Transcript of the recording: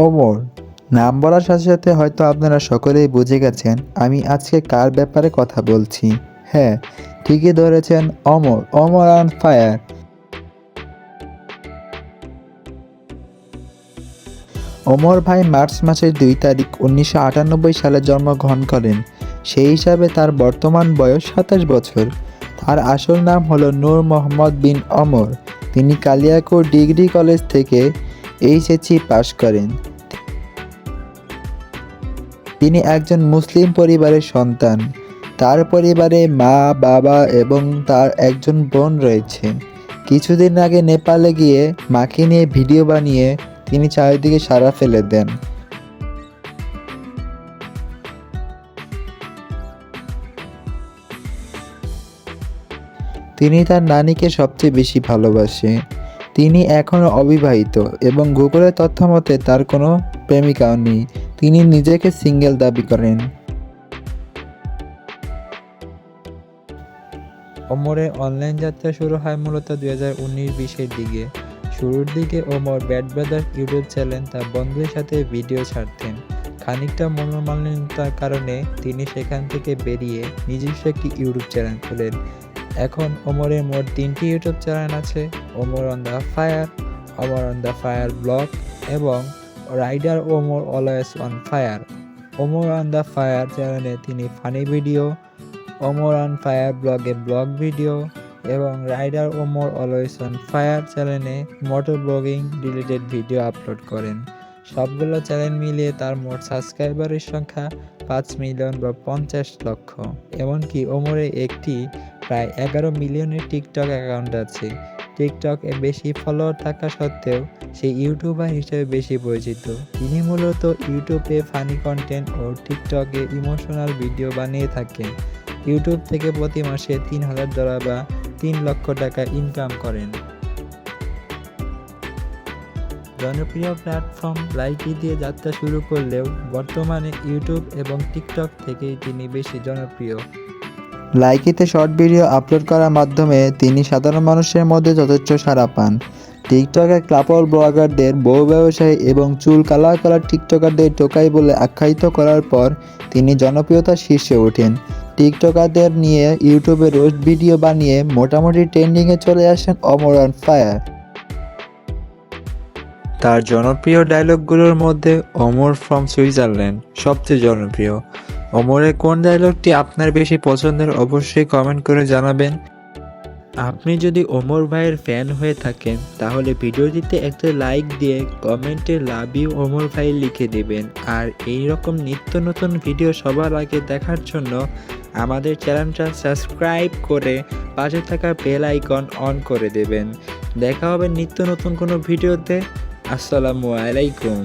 ওমর নাম বলার সাথে সাথে হয়তো আপনারা সকলেই বুঝে গেছেন আমি আজকে কার ব্যাপারে কথা বলছি। হ্যাঁ, ঠিকই ধরেছেন, ওমর ওমর অন ফায়ার। ওমর ভাই মার্চ মাসের 2 তারিখ 1998 সালে জন্মগ্রহণ করেন। সেই হিসাবে তার বর্তমান বয়স 27 বছর। তার আসল নাম হলো নূর মোহাম্মদ বিন ওমর। তিনি কালিয়াকৈর ডিগ্রি কলেজ থেকে এইচএসসি পাশ করেন। তিনি একজন মুসলিম পরিবারের সন্তান। তার পরিবারে মা, বাবা এবং তার একজন বোন রয়েছে। কিছুদিন আগে নেপালে গিয়ে মাকে নিয়ে ভিডিও বানিয়ে তিনি চারিদিকে সাড়া ফেলে দেন। তিনি তার নানিকে সবচেয়ে বেশি ভালোবাসে। তিনি এখনও অবিবাহিত এবং গুগলের তথ্য মতে তার কোনো প্রেমিকাও নেই। তিনি নিজেকে সিঙ্গেল দাবি করেন। ওমরের অনলাইন যাত্রা শুরু হয় মূলত 2019-20 দিকে। শুরুর দিকে Omar bad brothers YouTube channel তার বন্ধুদের সাথে ভিডিও ছাড়তেন। খানিকটা মনোমালিন্যতার কারণে তিনি সেখান থেকে বেরিয়ে নিজস্ব একটি ইউটিউব চ্যানেল খোলেন। এখন ওমরের মোট 3টি ইউটিউব চ্যানেল আছে: Omar on the fire, Omar on the fire blog এবং rider Omar always on fire. Omar on the fire চ্যানেলে তিনি funny video, Omar on fire ব্লগে ব্লগ ভিডিও এবং rider Omar always on fire চ্যানেলে motor blogging related video upload করেন। সবগুলো channel মিলিয়ে তার মোট সাবস্ক্রাইবারের সংখ্যা 5 মিলিয়ন বা 50 লক্ষ। এমনকি ওমরের একটি প্রায় 11 মিলিয়নের টিকটক অ্যাকাউন্ট আছে। টিকটকে বেশি ফলোয়ার থাকা সত্ত্বেও সে ইউটিউবার হিসেবে বেশি পরিচিত। তিনি মূলত ইউটিউবে ফানি কন্টেন্ট ও টিকটকে ইমোশনাল ভিডিও বানিয়ে থাকেন। ইউটিউব থেকে প্রতি মাসে $3,000 বা 3 লক্ষ টাকা ইনকাম করেন। জনপ্রিয় প্ল্যাটফর্ম লাইকি দিয়ে যাত্রা শুরু করলেও বর্তমানে ইউটিউব এবং টিকটক থেকেই তিনি বেশি জনপ্রিয়। লাইকিতে শর্ট ভিডিও আপলোড করার মাধ্যমে তিনি সাধারণ মানুষের মধ্যে যথেষ্ট সাড়া পান। টিকটকে কাপল ব্লগারদের, বহু ব্যবসায়ী এবং চুল কালার করা টিকটকারদের টোকাই বলে আখ্যায়িত করার পর তিনি জনপ্রিয়তার শীর্ষে ওঠেন। টিকটকারদের নিয়ে ইউটিউবে রোস্ট ভিডিও বানিয়ে মোটামুটি ট্রেন্ডিংয়ে চলে আসেন ওমর অন ফায়ার। তার জনপ্রিয় ডায়লগগুলোর মধ্যে ওমর ফ্রম সুইজারল্যান্ড সবচেয়ে জনপ্রিয়। ওমরের কোন ডায়লগটি আপনার বেশি পছন্দের অবশ্যই কমেন্ট করে জানাবেন। আপনি যদি ওমর ভাইয়ের ফ্যান হয়ে থাকেন তাহলে ভিডিওটিতে একটা লাইক দিয়ে কমেন্টে লাভ ইউ ওমর ভাই লিখে দেবেন। আর এই রকম নিত্য নতুন ভিডিও সবার আগে দেখার জন্য আমাদের চ্যানেলটা সাবস্ক্রাইব করে পাশে থাকা বেল আইকন অন করে দেবেন। দেখা হবে নিত্য নতুন কোনো ভিডিওতে। আসসালামু আলাইকুম।